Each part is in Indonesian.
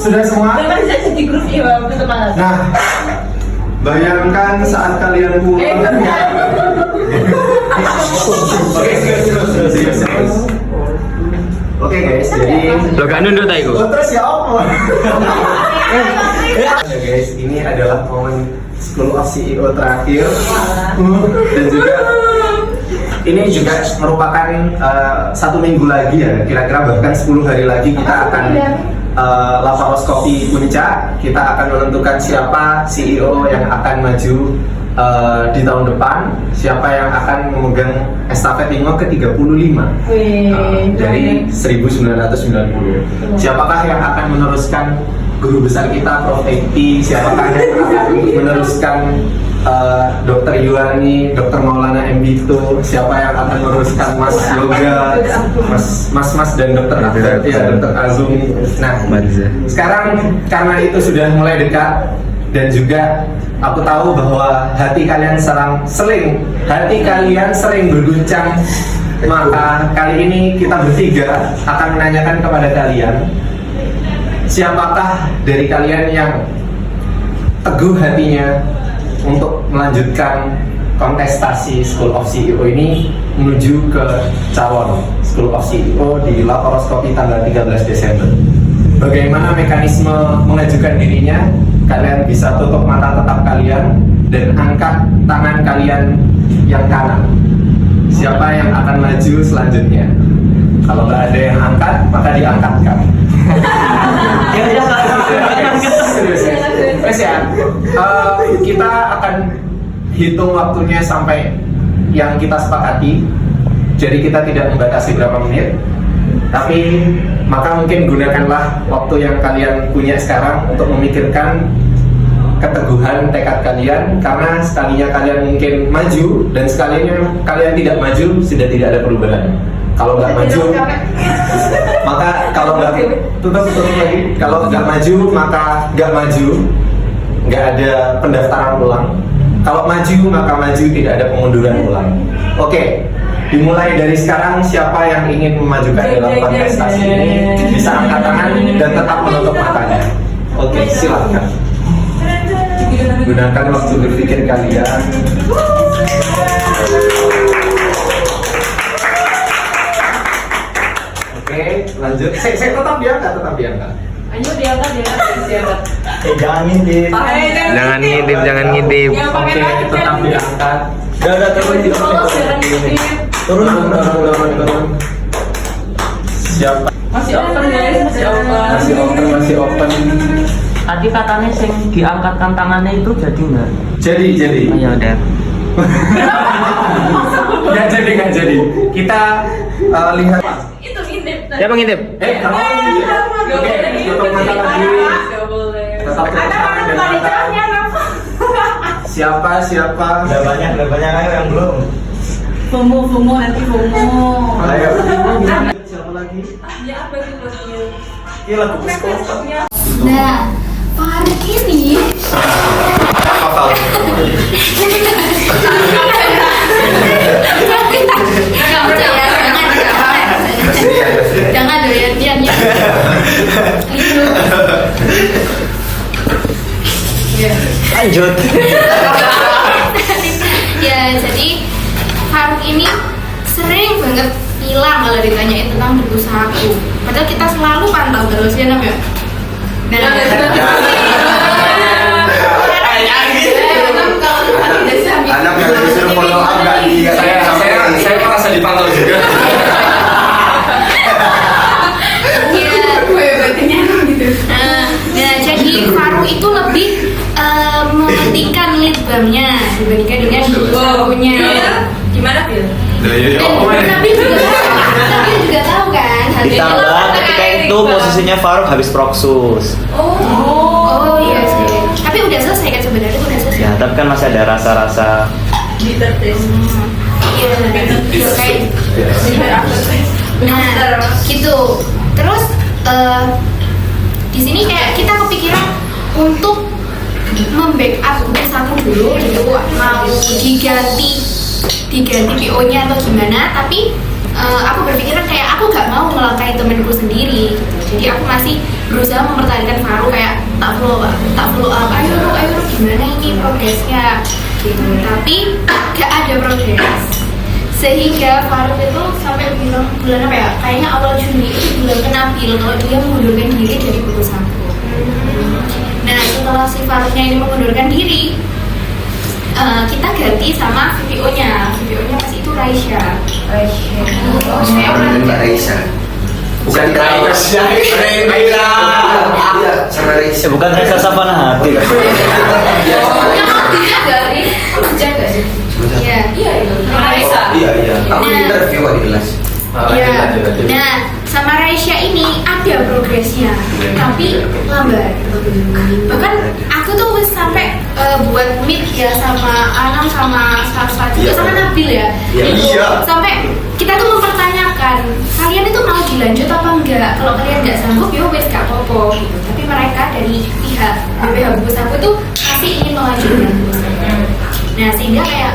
Sudah semua? Memang saya jadi grup ya, teman. Nah, bayangkan saat kalian pulang. Oke guys, jadi Lo gak nunduk tak iku? terus ya apa? Ya guys, ini adalah momen School of CEO terakhir. Dan juga ini juga merupakan 1 minggu lagi ya, kira-kira bahkan 10 hari lagi kita akan laparoskopi puncak. Kita akan menentukan siapa CEO yang akan maju di tahun depan, siapa yang akan memegang estafet Ingo ke-35 dari 1990. Siapakah yang akan meneruskan guru besar kita Prof. Ekti, siapakah yang akan meneruskan Dr. Yuani, Dr. Maulana Mbito, siapa yang akan meneruskan Mas Yoga, Mas dan Dr. Abed, ya Dr. Azum. Nah, sekarang karena itu sudah mulai dekat dan juga aku tahu bahwa hati kalian sering berguncang, maka kali ini kita bertiga akan menanyakan kepada kalian, siapakah dari kalian yang teguh hatinya untuk melanjutkan kontestasi School of CEO ini menuju ke calon School of CEO di laparoskopi tanggal 13 Desember. Bagaimana mekanisme mengajukan dirinya? Kalian bisa tutup mata tetap kalian dan angkat tangan kalian yang kanan. Siapa yang akan maju selanjutnya? Kalau nggak ada yang angkat, maka diangkatkan. Serius ya. Kita akan hitung waktunya sampai yang kita sepakati. Jadi kita tidak membatasi berapa menit. Tapi maka mungkin gunakanlah waktu yang kalian punya sekarang untuk memikirkan keteguhan tekad kalian, karena sekalinya kalian mungkin maju dan sekalinya kalian tidak maju sudah tidak ada perubahan. Kalau nggak maju, maka kalau nggak tutup lagi. Kalau nggak maju maka nggak maju, nggak ada pendaftaran ulang. Kalau maju maka maju, tidak ada pengunduran ulang. Oke. Dimulai dari sekarang, siapa yang ingin memajukan dalam kontestasi ini bisa angkat tangan dan tetap menutup matanya. Oke, silakan. Gunakan waktu berpikir kalian. Oke, lanjut. Saya tetap diangkat. Ayo diangkat. Jangan ngintip. Jangan ngintip. Oke, tetap diangkat. Jangan Turun. Siapa? Masih open guys, Masih open. Tadi katanya sing diangkatkan tangannya itu jadi nggak? Jadi. Ya udah. Nggak jadi. Kita lihat. itu ngintip. Siapa ngintip? Kamu oke, tutup mata lagi. Tetap tutup tangan. Siapa? Udah banyak ayo yang belum. FOMO nanti FOMO. Ayo. Siapa lagi? Ya apa itu bosnya? Ini lagu psikopat. Nah, Farid ini Apa kau? jangan doyan dia. Lanjut. Ya, jadi Faruk ini sering banget hilang kalau ditanyain tentang buku saku. Padahal kita selalu pantau terus ya, Nam ya. Anak yang disuruh follow up gak dia. Saya merasa dipantau juga. Nah, jadi Faruk itu lebih mementingkan litbangnya dibandingkan dengan buku sakunya. Gimana Bil? Dan tapi juga tahu kan Ditambah ketika itu posisinya Faruk habis proksus. Oh iya sih. Tapi udah selesai kan sebenarnya, udah selesai. Ya, tapi kan masih ada rasa-rasa. Ditertes. Iya, kayak. Nah, gitu. Terus di sini kayak kita kepikiran untuk membackup buku saku dulu gitu, mau diganti PO-nya atau gimana, tapi aku berpikiran kayak aku gak mau melangkahi temanku sendiri gitu. Jadi aku masih berusaha mempertahankan Farouk, kayak tak follow up, ayo Ruk, gimana ini progresnya gitu. Tapi gak ada progres, sehingga Farouk itu sampai bilang bulan apa ya, kayaknya awal Juni itu bulan ke Nabil kalau dia mengundurkan diri dari putusanku. Nah setelah si Farouknya ini mengundurkan diri, kita ganti sama VPO-nya pas itu Raisya. Mbak Raisa. Bukan Raisya, Raisa. Iya, sama Raisa. Bukan Reza Savana Hati. Iya, Raisa. Iya. Aku interview kok di kelas. Iya. Nah, sama Raisya ini ada progresnya, tapi lambat. Bahkan aku tuh wis sampai buat meet ya sama Anam, sama Sasha juga, sama Nabil ya. Iya. Sampai kita tuh mempertanyakan, kalian itu mau dilanjut apa enggak? Kalau kalian nggak sanggup, ya wes gak apa-apa gitu. Tapi mereka dari pihak BPH Bungkus aku tuh masih ingin melanjutkan. Nah, sehingga kayak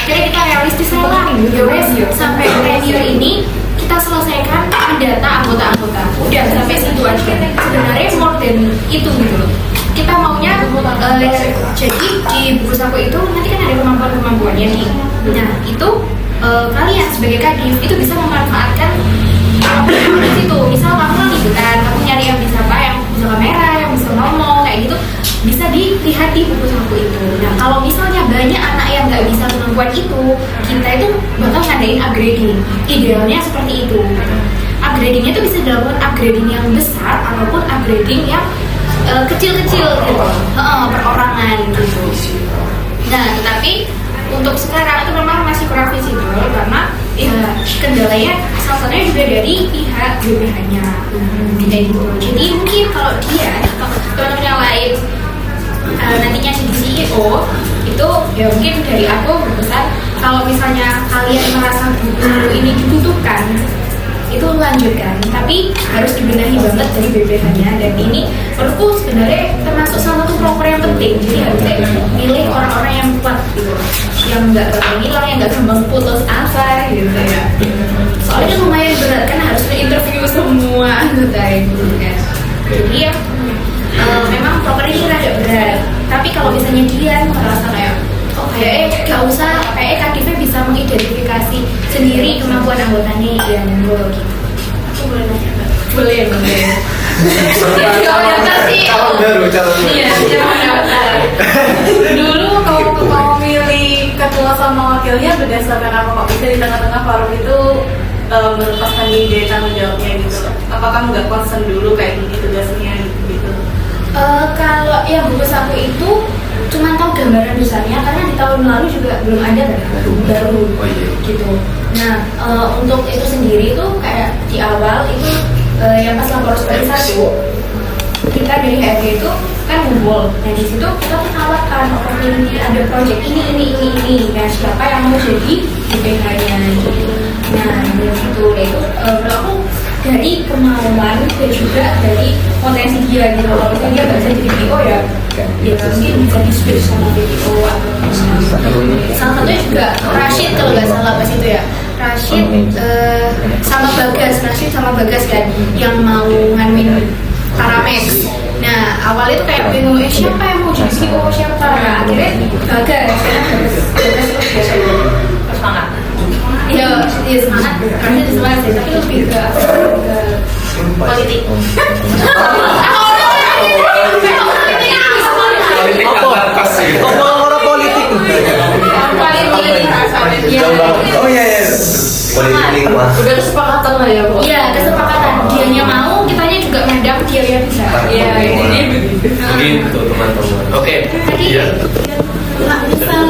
akhirnya kita realistis lah, ya wes sampai tenure ini kita selesaikan mendata anggota-anggota. Udah sampai situ aja. Sebenarnya more than itu gitu loh. Kita maunya jadi di buku saku itu nanti kan ada kemampuan-kemampuannya nih. Nah itu kalian sebagai kadif itu bisa memanfaatkan di situ. Misal kamu kan liputan, kamu nyari yang bisa apa, yang bisa kamera, yang bisa ngomong kayak gitu, bisa dilihat di buku saku itu. Nah kalau misalnya banyak anak yang nggak bisa kemampuan itu, kita itu bakal ngadain upgrading. Idealnya seperti itu. Upgradingnya itu bisa dilakukan upgrading yang besar ataupun upgrading yang kecil-kecil gitu, perorangan gitu. Nah tetapi untuk sekarang itu memang masih kurang visible karena ya kendalanya salah satunya juga dari pihak BPH-nya kayak gitu. Jadi mungkin kalau dia teman-teman yang lain nantinya jadi CEO itu ya mungkin dari aku berpesan kalau misalnya kalian merasa buku ini dibutuhkan itu lanjutkan, tapi harus dibenahi banget dari BPH-nya. Dan ini menurutku sebenarnya termasuk salah satu proker yang penting. Jadi harusnya milih orang-orang yang kuat gitu, yang nggak gampang hilang, yang nggak gampang putus asa gitu ya. Soalnya kan lumayan berat kan, harus interview semua anggota itu kan. Jadi ya memang proker ini rada berat. Tapi kalau misalnya dia merasa kayak gak usah, kadifnya bisa mengidentifikasi sendiri kemampuan anggotanya yang gitu. Aku boleh nanya nggak? Boleh. Calon baru. Iya, dulu kalau mau milih ketua sama wakilnya berdasarkan apa kok bisa di tengah-tengah forum itu melepaskan diri dari tanggung jawabnya gitu? Apa kamu nggak concern dulu kayak gini tugasnya gitu? Kalau yang buku saku itu cuma tahu gambaran besarnya karena di tahun lalu juga belum ada kan, baru gitu. Nah untuk itu sendiri itu kayak di awal itu yang pas lapor seperti satu kita dari HRD itu kan ngumpul. Nah di situ kita menawarkan ini ada proyek ini dan siapa yang mau jadi BPH-nya gitu. Nah dari situ itu menurut aku dari kemauan dan juga dari potensi dia gitu. Kalau misalnya dia nggak bisa jadi BPO ya mungkin bisa di switch sama BPO atau salah satunya juga Rashid kalau nggak salah pas itu ya. Rashid sama Bagas kan yang mau nganuin Paramex. Nah awal itu kayak bingung siapa yang mau jadi BPO siapa. Nah akhirnya Bagas itu semangat. Iya semangat, karena itu semangat sih, tapi lebih ke politik. Orang politik. Oh iya. Politik lingkungan. Udah kesepakatan lah ya, Bu. Iya kesepakatan, dianya mau, kitanya juga ngedam, dia yang bisa. Iya, ini begitu. Begitu teman-teman. Oke. Iya. Nah, misal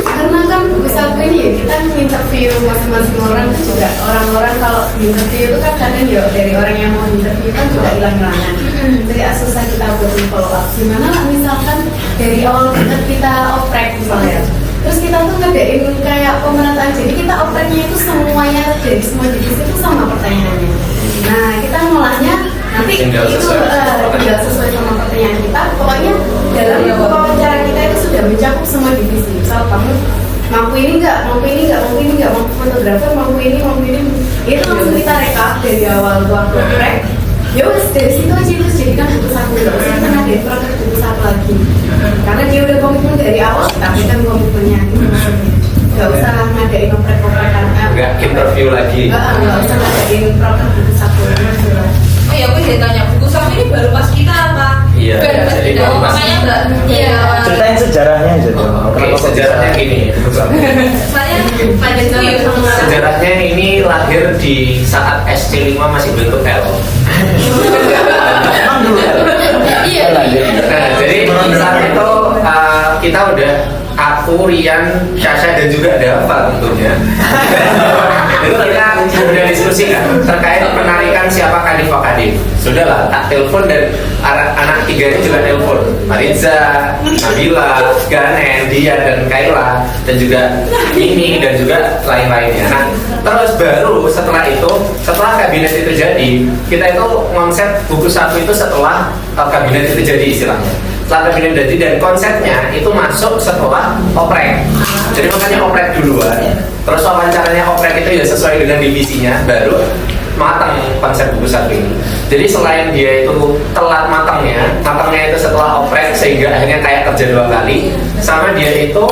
karena kan misal ini ya kita interview masing-masing orang itu juga orang-orang kalau interview itu kan kadang ya dari orang yang mau interview kan juga hilang-hilangan. Jadi susah kita buat follow up. Gimana lah misalkan dari awal kita oprek misalnya, terus kita tuh ngedain kayak pemerataan. Jadi kita opreknya itu semuanya dari semua divisi itu sama pertanyaannya. Nah kita ngolahnya nanti tinggal itu tinggal sesuai sama pertanyaan kita. Pokoknya dalam wawancara kita itu sudah mencakup semua divisi. Misal kamu mampu ini enggak, mampu fotografer, mampu ini. Itu langsung kita rekap dari awal tuh aku rek. Ya wes dari situ aja terus jadikan buku satu, nggak usah kita ngadain proses buku satu lagi. Karena dia udah komitmen dari awal, tapi kan komitmennya nggak usah ngadain oprek-oprekan. Nggak interview lagi. Nggak usah ngadain proses buku satu. Oh ya, aku jadi tanya, buku saku ini baru pas kita apa? Iya, Baru pas jadi kita, baru pas. makanya enggak. Iya. Ceritain sejarahnya aja. Oke, sejarahnya gini. Soalnya panjang tuh ya sama. Sejarahnya ini lahir di saat SC5 masih bentuk L. Emang dulu ya? Iya. Nah, jadi saat itu kita udah aku, Rian, Sasha dan juga Dava tentunya. Itu kita udah diskusikan terkait penarikan siapa Kadif Kadif. Sudahlah, tak telepon dan anak tiga ini juga telepon. Mariza, Nabila, Ganen, Dia dan Kaila dan juga Mimi dan juga lain-lainnya. Nah, terus baru setelah itu, setelah kabinet itu jadi, kita itu konsep buku satu itu setelah kabinet itu jadi istilahnya. Setelah kabinet jadi dan konsepnya itu masuk setelah oprek. Jadi makanya oprek duluan. Terus wawancaranya oprek itu ya sesuai dengan divisinya, baru matang konsep buku satu ini. Jadi selain dia itu telat matangnya itu setelah oprek sehingga akhirnya kayak kerja 2 kali, sama dia itu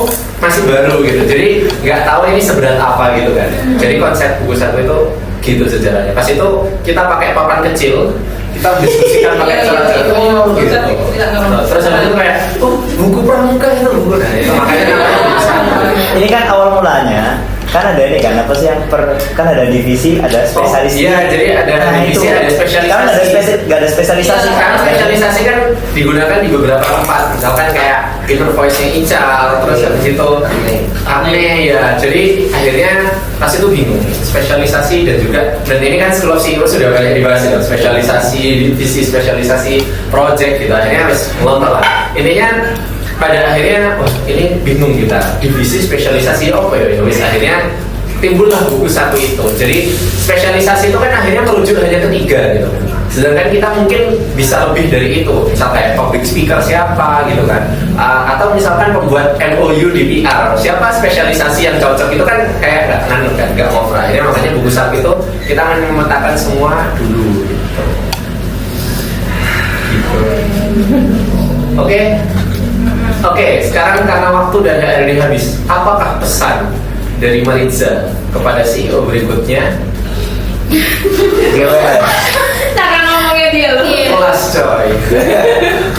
masih baru gitu. Jadi nggak tahu ini seberat apa gitu kan. Jadi konsep buku satu itu gitu sejarahnya. Pas itu kita pakai papan kecil, kita diskusikan pakai cara-cara itu gitu. Terus habis itu kayak, oh buku pramuka itu buku, nah itu makanya namanya buku satu. Ini kan awal mulanya kan ada ini kan apa sih yang kan ada divisi, ada spesialis. Iya, jadi ada divisi, ada spesialisasi. Kan nggak ada spesialisasi. Karena spesialisasi kan digunakan di beberapa tempat, misalkan kayak inner voice-nya Ical, terus habis itu Agne ya. Jadi akhirnya pas itu bingung spesialisasi dan ini kan School of CEO sudah banyak dibahas ya, spesialisasi divisi, spesialisasi project gitu. Akhirnya harus ngelontar lah. Intinya pada akhirnya ini bingung kita divisi spesialisasi apa ya, wis akhirnya timbullah buku satu itu. Jadi spesialisasi itu kan akhirnya merujuk hanya ke 3 gitu. Sedangkan kita mungkin bisa lebih dari itu, misal kayak public speaker siapa gitu kan, atau misalkan pembuat MOU di PR siapa spesialisasi yang cocok, itu kan kayak nggak ngobrol. Akhirnya makanya buku satu itu kita memetakan semua dulu gitu. Oke, sekarang karena waktu dan HRD habis, apakah pesan dari Mariza kepada CEO berikutnya? Cara ngomongnya dia loh. Kelas coy.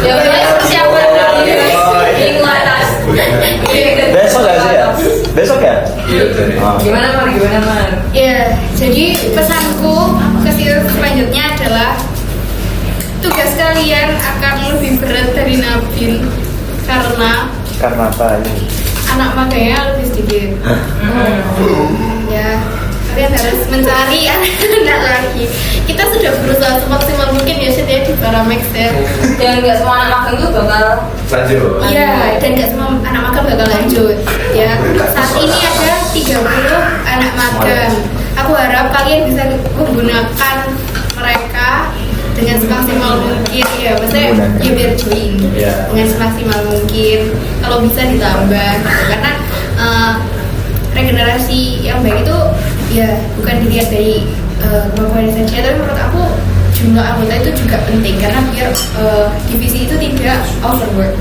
Ya udah persiapan dari minggu atas. Besok nggak sih ya? Besok ya? Iya. Gimana Mar? Ya, jadi pesanku ke CEO selanjutnya adalah tugas kalian akan lebih berat dari Nabil karena apa? anak maganya lebih sedikit. Ya, kalian harus mencari anak lagi. Kita sudah berusaha semaksimal mungkin ya di Paramex ya. Dan nggak semua anak magang tuh bakal Lanjut. Iya, dan nggak semua anak magang bakal lanjut. Ya, saat ini ada 30 anak magang. Aku harap kalian bisa menggunakan mereka dengan semaksimal mungkin ya, maksudnya ya biar join dengan semaksimal mungkin. Kalau bisa ditambah gitu. Karena regenerasi yang baik itu ya bukan dilihat dari kemampuan saja, tapi menurut aku jumlah anggota itu juga penting karena biar divisi itu tidak overwork.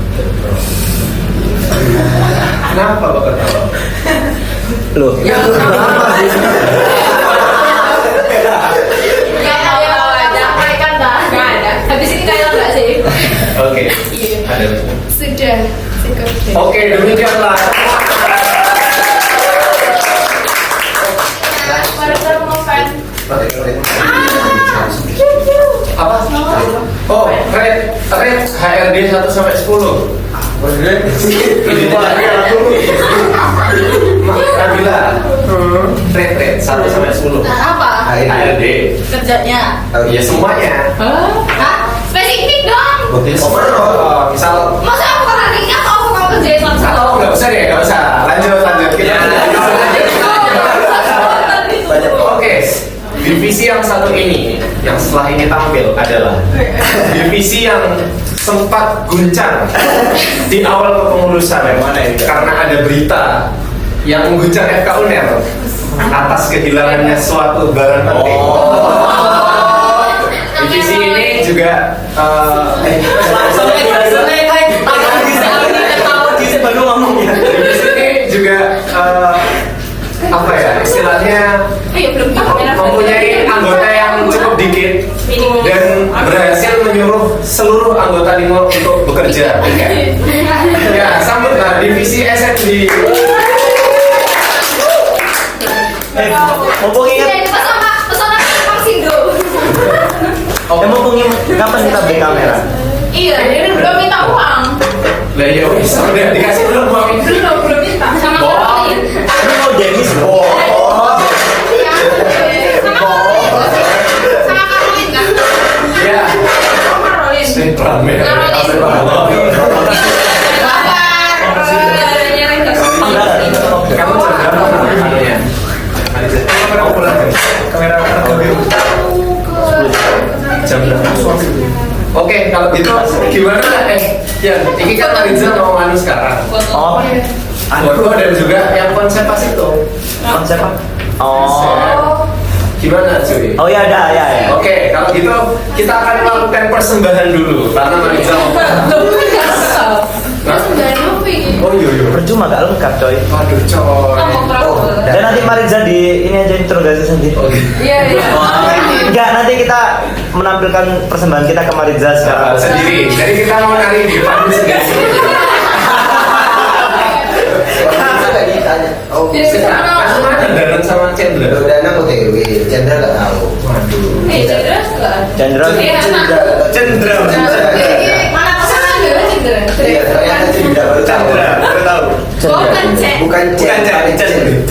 Kenapa Bapak ketawa? Loh. Habis ini kayak enggak sih? Oke. Iya. Ada. Sudah cukup. Oke, demikianlah. Mari kita ngomongin. Apa? Oh, red HRD 1 sampai 10. Ini Nabila. Red 1 sampai 10. Apa? HRD. Kerjanya? Ya semuanya. Hah? Spesifik dong. Oh, misal Masa aku harinya atau aku kerjain langsung? atau nggak usah deh, nggak usah. Lanjut kita. Oke, divisi yang satu ini, yang setelah ini tampil adalah divisi yang sempat guncang di awal kepengurusan karena ada berita yang mengguncang FK UNER atas kehilangannya suatu barang penting. Divisi ini juga divisi ini juga apa ya istilahnya mempunyai anggota yang cukup dikit dan berhasil menyuruh seluruh anggota Limo untuk bekerja. Ya, sambutlah divisi SND. Mumpung ingat, mumpung ingat kapan kita beli kamera? Iya, dia belum minta uang. Lah ya wis, udah dikasih belum uang? Belum minta. Sama Karolin. Ini mau Demis, Sama Karolin kan? Ya. Sama Karolin. Rame. Kamu jam berapa? Oke, kalau gitu gimana? Ya, ini kan Mariza mau anu sekarang. Oh, Foto dan juga yang konsep pas itu. konsep apa? Oh, Gimana cuy? oh ya ada, ya. Oke, kalau gitu kita akan melakukan persembahan dulu karena Mariza mau. Oh iya. Percuma gak lengkap coy. Waduh coy. Dan nanti Mariza di ini aja interogasi sendiri. Iya, iya. Enggak, nanti kita menampilkan persembahan kita ke Mariza secara Sendiri. Jadi kita mau nari di depan sendiri. Oh, Mas mana Danan sama Chandra? Dana OTW, Chandra nggak tahu. Waduh. Cendra enggak? Chandra. Chandra. Mana pasangan dia Cendra? Iya, ternyata Chandra baru tahu. Baru tahu. Bukan Cek. Bukan Chandra.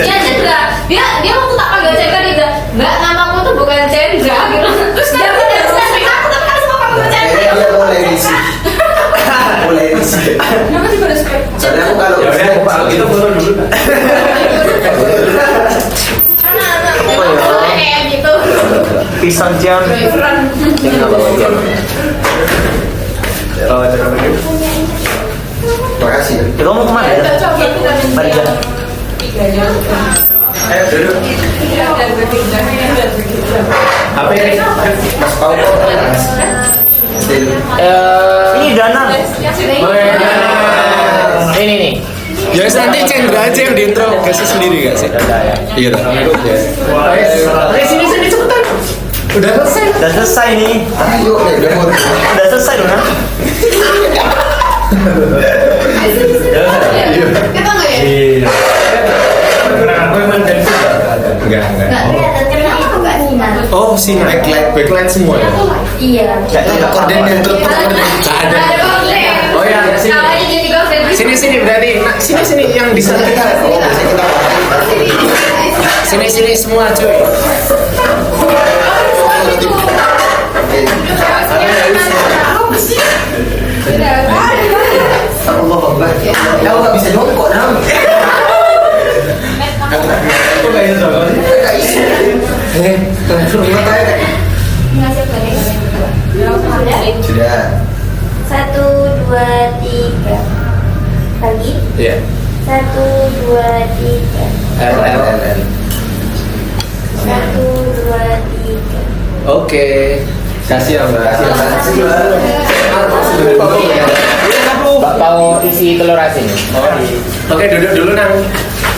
Iya Cendra. Dia waktu tak panggil Cendra dia bilang, "Mbak, namaku tuh bukan Cendra." Gitu. Terus dia bilang, "Aku tapi harus mau panggil Cendra." Dia mulai risih. Mulai risih. Kenapa sih pada spek? Soalnya aku kalau Ya udah, kalau gitu foto dulu. Kayak gitu. Pisang jam. Oh, terima kasih. Kita mau kemana ya? Coba kita minta Mariza. tiga jam. Ayo duduk. Dan bertiga. Apa ini? Mas Paul. Ini Danang. Ini nih. Ya nanti Chandra aja yang diinterogasi sendiri gak sih? Iya dong. Sini cepetan. Udah selesai. Udah selesai nih. Ayo, Udah selesai dong, Nang. Kita nggak ya? Iya. Enggak. Oh, sini backlight semua ya? Iya. koordinator. Ada. Oh ya, sini. Sini berarti. Nah, sini yang di sana. Oh, biasanya kita pakai. Sini semua cuy. Allah Akbar. Tahu nggak bisa jongkok nam. Sudah. 1, 2, 3 lagi. Iya. 1, 2, 3 LL. 1, 2, 3. Oke. Kasih ya Mbak. Mbak mau isi telur asin. Oke, duduk dulu Nang.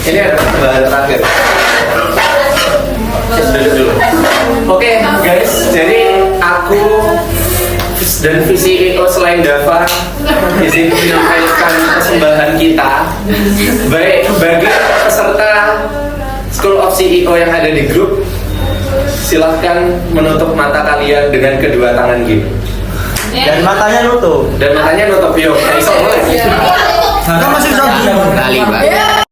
Ini ada bahan terakhir. Duduk dulu. Oke guys, jadi aku dan visi Eko selain Dava izin menyampaikan persembahan kita baik bagi peserta School of CEO yang ada di grup. Silahkan menutup mata kalian dengan kedua tangan gini. Dan matanya nutup. Dan matanya nutup, yuk. Nah, iso mulai. Kan masih jauh. Kali, Mbak.